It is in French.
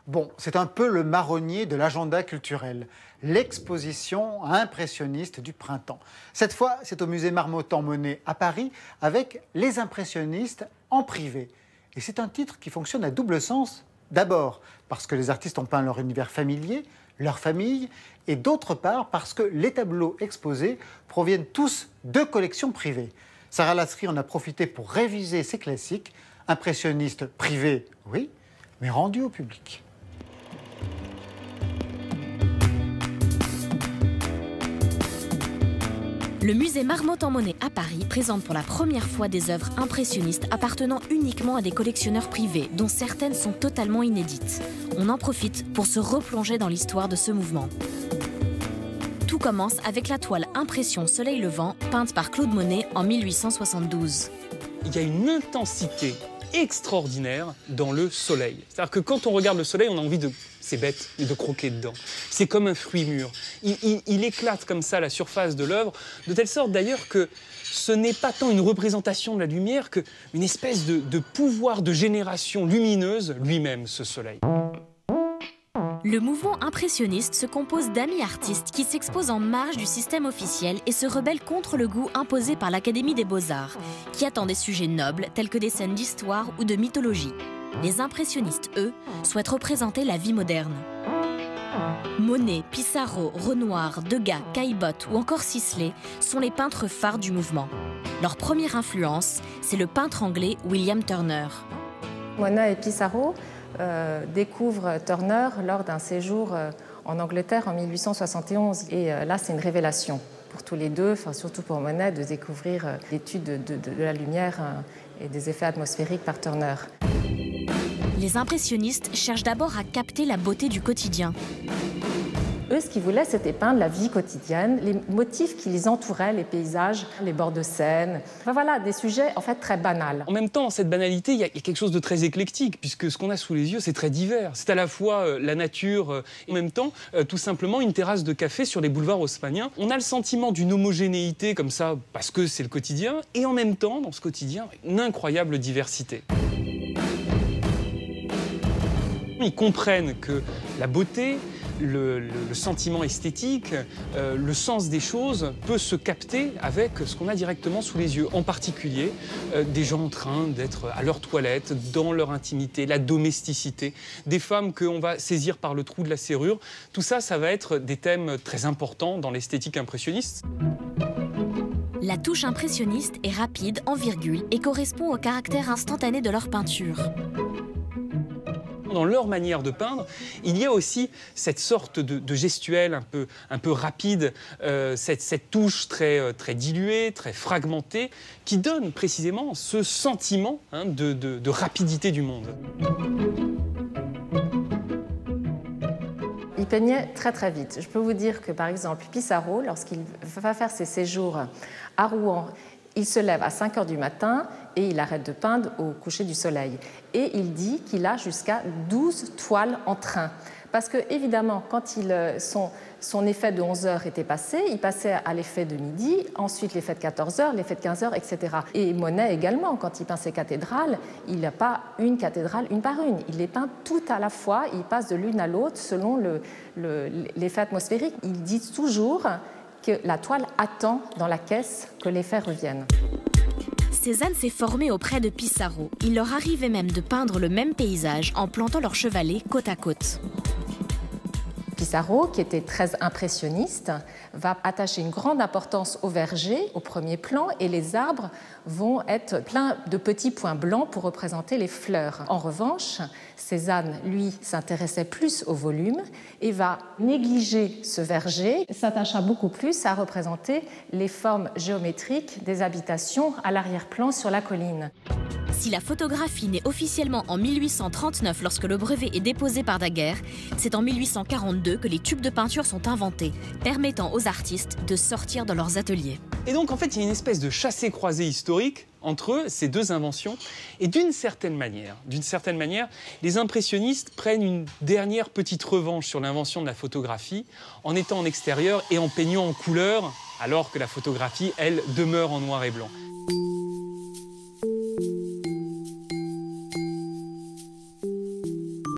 Bon, c'est un peu le marronnier de l'agenda culturel, l'exposition impressionniste du printemps. Cette fois, c'est au musée Marmottan-Monet à Paris avec les impressionnistes en privé. Et c'est un titre qui fonctionne à double sens. D'abord, parce que les artistes ont peint leur univers familier, leur famille, et d'autre part, parce que les tableaux exposés proviennent tous de collections privées. Sarah Lasry en a profité pour réviser ses classiques, impressionnistes privés, oui, mais rendus au public. Le musée Marmottan-Monet à Paris présente pour la première fois des œuvres impressionnistes appartenant uniquement à des collectionneurs privés, dont certaines sont totalement inédites. On en profite pour se replonger dans l'histoire de ce mouvement. Tout commence avec la toile Impression Soleil Levant, peinte par Claude Monet en 1872. Il y a une intensité extraordinaire dans le soleil. C'est-à-dire que quand on regarde le soleil, on a envie de... C'est bête, de croquer dedans. C'est comme un fruit mûr. Il éclate comme ça la surface de l'œuvre, de telle sorte d'ailleurs que ce n'est pas tant une représentation de la lumière qu'une espèce de pouvoir de génération lumineuse lui-même, ce soleil. Le mouvement impressionniste se compose d'amis artistes qui s'exposent en marge du système officiel et se rebellent contre le goût imposé par l'Académie des Beaux-Arts, qui attend des sujets nobles tels que des scènes d'histoire ou de mythologie. Les impressionnistes, eux, souhaitent représenter la vie moderne. Monet, Pissarro, Renoir, Degas, Caillebotte ou encore Sisley sont les peintres phares du mouvement. Leur première influence, c'est le peintre anglais William Turner. Monet et Pissarro découvrent Turner lors d'un séjour en Angleterre en 1871. Et là, c'est une révélation pour tous les deux, enfin, surtout pour Monet, de découvrir l'étude de la lumière et des effets atmosphériques par Turner. Les impressionnistes cherchent d'abord à capter la beauté du quotidien. Eux, ce qu'ils voulaient, c'était peindre la vie quotidienne, les motifs qui les entouraient, les paysages, les bords de Seine. Enfin, voilà, des sujets en fait très banals. En même temps, dans cette banalité, il y a quelque chose de très éclectique, puisque ce qu'on a sous les yeux, c'est très divers. C'est à la fois la nature et en même temps, tout simplement, une terrasse de café sur les boulevards haussmanniens. On a le sentiment d'une homogénéité comme ça, parce que c'est le quotidien, et en même temps, dans ce quotidien, une incroyable diversité. Ils comprennent que la beauté, le sentiment esthétique, le sens des choses peut se capter avec ce qu'on a directement sous les yeux. En particulier, des gens en train d'être à leur toilette, dans leur intimité, la domesticité, des femmes qu'on va saisir par le trou de la serrure. Tout ça, ça va être des thèmes très importants dans l'esthétique impressionniste. La touche impressionniste est rapide, en virgule, et correspond au caractère instantané de leur peinture. Dans leur manière de peindre, il y a aussi cette sorte de gestuelle un peu rapide, cette touche très diluée, très fragmentée, qui donne précisément ce sentiment de rapidité du monde. Il peignait très très vite. Je peux vous dire que par exemple Pissarro, lorsqu'il va faire ses séjours à Rouen, il se lève à 5 h du matin et il arrête de peindre au coucher du soleil. Et il dit qu'il a jusqu'à 12 toiles en train. Parce que, évidemment, quand son effet de 11 h était passé, il passait à l'effet de midi, ensuite l'effet de 14 h, l'effet de 15 h, etc. Et Monet également, quand il peint ses cathédrales, il n'a pas une cathédrale une par une. Il les peint toutes à la fois, il passe de l'une à l'autre selon l'effet atmosphérique. Ils disent toujours que la toile attend dans la caisse que l'effet revienne. Cézanne s'est formé auprès de Pissarro. Il leur arrivait même de peindre le même paysage en plantant leurs chevalets côte à côte. Pissarro, qui était très impressionniste, va attacher une grande importance aux vergers, au premier plan, et les arbres vont être pleins de petits points blancs pour représenter les fleurs. En revanche, Cézanne, lui, s'intéressait plus au volume et va négliger ce verger, s'attacha beaucoup plus à représenter les formes géométriques des habitations à l'arrière-plan sur la colline. Si la photographie naît officiellement en 1839 lorsque le brevet est déposé par Daguerre, c'est en 1842 que les tubes de peinture sont inventés, permettant aux artistes de sortir de leurs ateliers. Et donc en fait il y a une espèce de chassé-croisé historique entre ces deux inventions et d'une certaine manière, les impressionnistes prennent une dernière petite revanche sur l'invention de la photographie en étant en extérieur et en peignant en couleur alors que la photographie, elle, demeure en noir et blanc.